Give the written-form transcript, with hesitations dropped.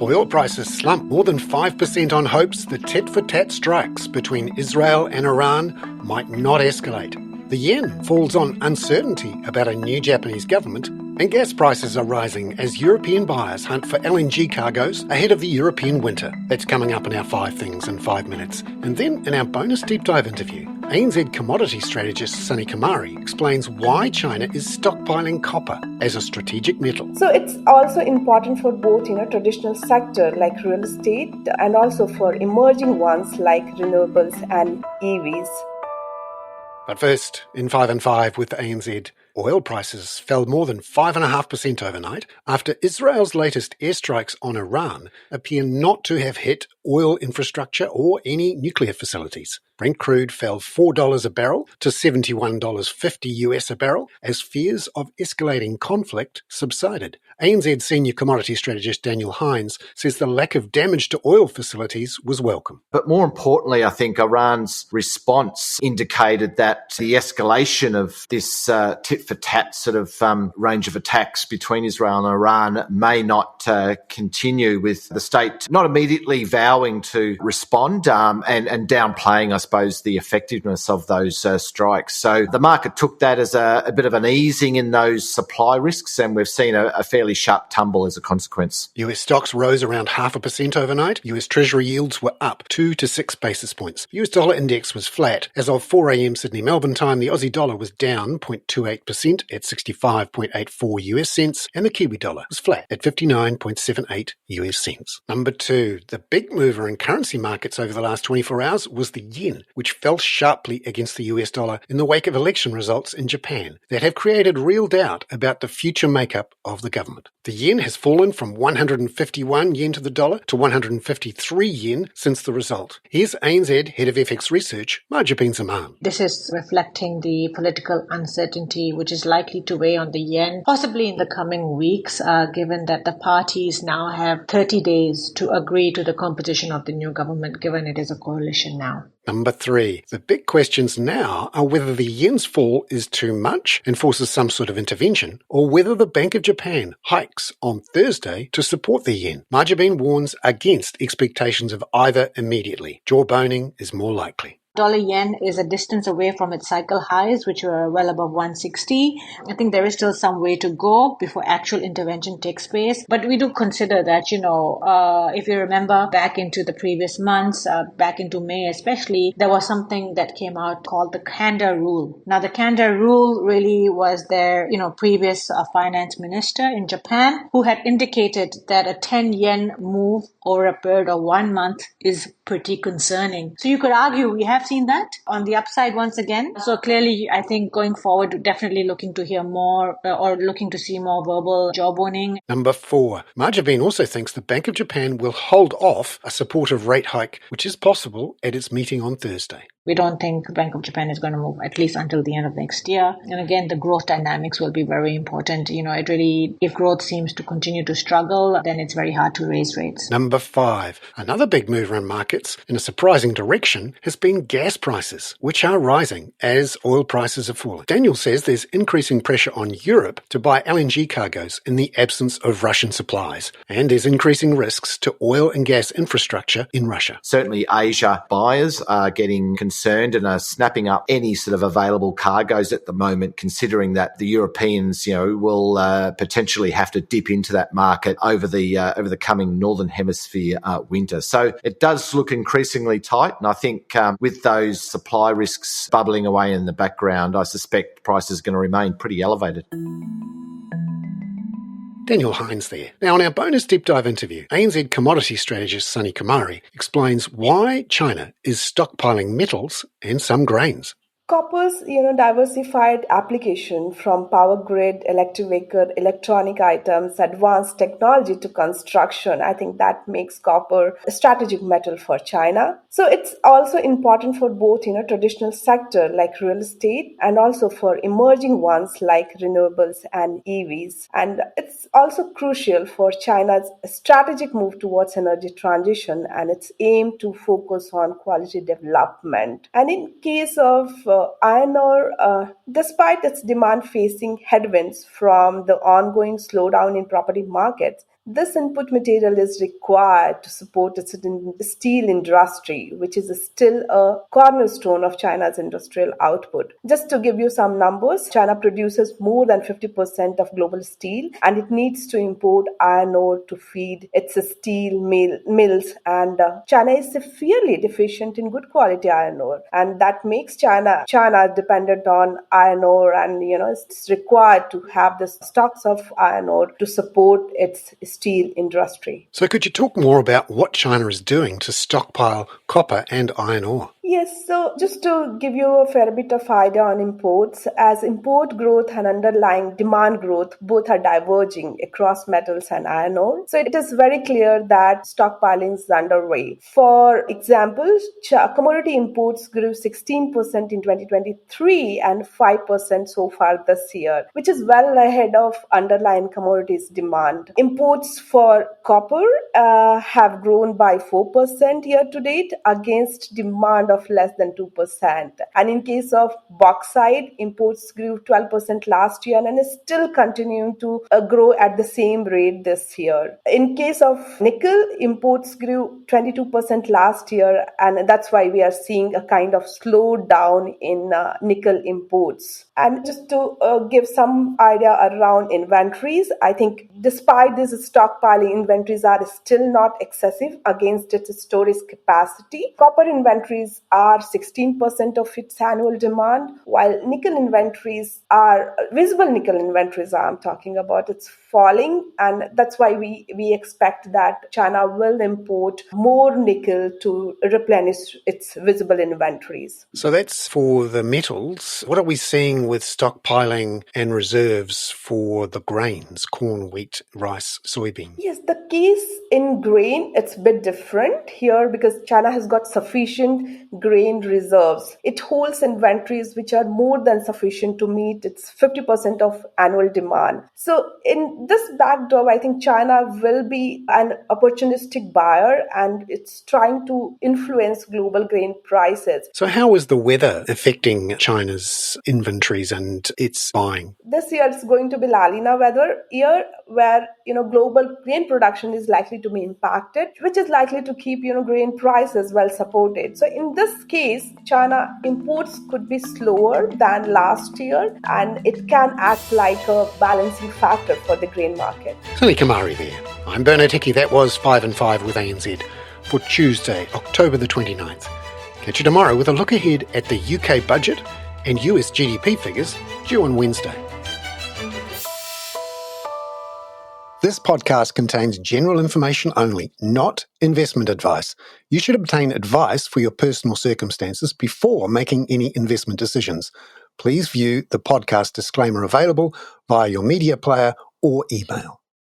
Oil prices slump more than 5% on hopes the tit-for-tat strikes between Israel and Iran might not escalate. The yen falls on uncertainty about a new Japanese government, and gas prices are rising as European buyers hunt for LNG cargoes ahead of the European winter. That's coming up in our 5 Things in 5 Minutes. And then in our bonus deep dive interview, ANZ commodity strategist Soni Kumari explains why China is stockpiling copper as a strategic metal. So it's also important for both traditional sector like real estate and also for emerging ones like renewables and EVs. But first, in 5 and 5 with ANZ, oil prices fell more than 5.5% overnight after Israel's latest airstrikes on Iran appear not to have hit oil infrastructure or any nuclear facilities. Brent crude fell $4 a barrel to $71.50 US a barrel as fears of escalating conflict subsided. ANZ senior commodity strategist Daniel Hines says the lack of damage to oil facilities was welcome. But more importantly, I think Iran's response indicated that the escalation of this tit-for-tat sort of range of attacks between Israel and Iran may not continue, with the state not immediately vowing to respond and downplaying, I suppose, the effectiveness of those strikes. So the market took that as a bit of an easing in those supply risks, and we've seen a fairly sharp tumble as a consequence. US stocks rose around 0.5% overnight. US Treasury yields were up 2 to 6 basis points. The US dollar index was flat. As of 4 a.m. Sydney-Melbourne time, the Aussie dollar was down 0.28% at 65.84 US cents, and the Kiwi dollar was flat at 59.78 US cents. Number 2, the big mover in currency markets over the last 24 hours was the yen, which fell sharply against the US dollar in the wake of election results in Japan that have created real doubt about the future makeup of the government. The yen has fallen from 151 yen to the dollar to 153 yen since the result. Here's ANZ Head of FX Research, Marjabeen Zaman. This is reflecting the political uncertainty which is likely to weigh on the yen, possibly in the coming weeks, given that the parties now have 30 days to agree to the composition of the new government, given it is a coalition now. Number 3, the big questions now are whether the yen's fall is too much and forces some sort of intervention, or whether the Bank of Japan hikes on Thursday to support the yen. Marjabeen warns against expectations of either immediately. Jawboning is more likely. Dollar yen is a distance away from its cycle highs, which were well above 160. I think there is still some way to go before actual intervention takes place. But we do consider that, if you remember back into the previous months, back into May especially, there was something that came out called the Kanda Rule. Now, the Kanda Rule really was their, previous finance minister in Japan who had indicated that a 10 yen move over a period of 1 month is pretty concerning. So you could argue we have seen that on the upside once again. So clearly, I think going forward, definitely looking to hear more or looking to see more verbal jawboning. Number 4, Marjabeen also thinks the Bank of Japan will hold off a supportive rate hike, which is possible at its meeting on Thursday. We don't think the Bank of Japan is going to move at least until the end of next year. And again, the growth dynamics will be very important. If growth seems to continue to struggle, then it's very hard to raise rates. Number 5, another big mover in markets in a surprising direction has been gas prices, which are rising as oil prices are falling. Daniel says there's increasing pressure on Europe to buy LNG cargoes in the absence of Russian supplies, and there's increasing risks to oil and gas infrastructure in Russia. Certainly Asia buyers are getting concerned and are snapping up any sort of available cargoes at the moment, considering that the Europeans, will potentially have to dip into that market over the coming Northern Hemisphere winter. So it does look increasingly tight, and I think with those supply risks bubbling away in the background, I suspect prices are going to remain pretty elevated. Daniel Hines there. Now, in our bonus deep dive interview, ANZ commodity strategist Soni Kumari explains why China is stockpiling metals and some grains. Copper's, diversified application from power grid, electric vehicle, electronic items, advanced technology to construction. I think that makes copper a strategic metal for China. So it's also important for both, traditional sector like real estate and also for emerging ones like renewables and EVs. And it's also crucial for China's strategic move towards energy transition and its aim to focus on quality development. And in case of iron ore, despite its demand facing headwinds from the ongoing slowdown in property markets, This input material is required to support its steel industry, which is still a cornerstone of China's industrial output. Just to give you some numbers, China produces more than 50% of global steel, and it needs to import iron ore to feed its steel mills. And China is severely deficient in good quality iron ore, and that makes China dependent on iron ore, and it's required to have the stocks of iron ore to support its steel industry. So could you talk more about what China is doing to stockpile copper and iron ore? Yes, so just to give you a fair bit of idea on imports, as import growth and underlying demand growth both are diverging across metals and iron ore. So it is very clear that stockpiling is underway. For example, commodity imports grew 16% in 2023 and 5% so far this year, which is well ahead of underlying commodities demand. Imports for copper have grown by 4% year to date against demand of less than 2%. And in case of bauxite, imports grew 12% last year and is still continuing to grow at the same rate this year. In case of nickel, imports grew 22% last year, and that's why we are seeing a kind of slowdown in nickel imports. And just to give some idea around inventories, I think despite this stockpiling, inventories are still not excessive against its storage capacity. Copper inventories are 16% of its annual demand, while visible nickel inventories I'm talking about, it's falling, and that's why we expect that China will import more nickel to replenish its visible inventories. So that's for the metals. What are we seeing with stockpiling and reserves for the grains, corn, wheat, rice, soybean? Yes, the case in grain, it's a bit different here because China has got sufficient grain reserves. It holds inventories which are more than sufficient to meet its 50% of annual demand. So in this backdrop, I think China will be an opportunistic buyer, and it's trying to influence global grain prices. So how is the weather affecting China's inventories and its buying? This year it's going to be La Nina weather year, where global grain production is likely to be impacted, which is likely to keep grain prices well supported. So in this case, China imports could be slower than last year, and it can act like a balancing factor for the grain market. Soni Kumari there. I'm Bernard Hickey. That was 5 and 5 with ANZ for Tuesday, October the 29th. Catch you tomorrow with a look ahead at the UK budget and US GDP figures due on Wednesday. This podcast contains general information only, not investment advice. You should obtain advice for your personal circumstances before making any investment decisions. Please view the podcast disclaimer available via your media player or email.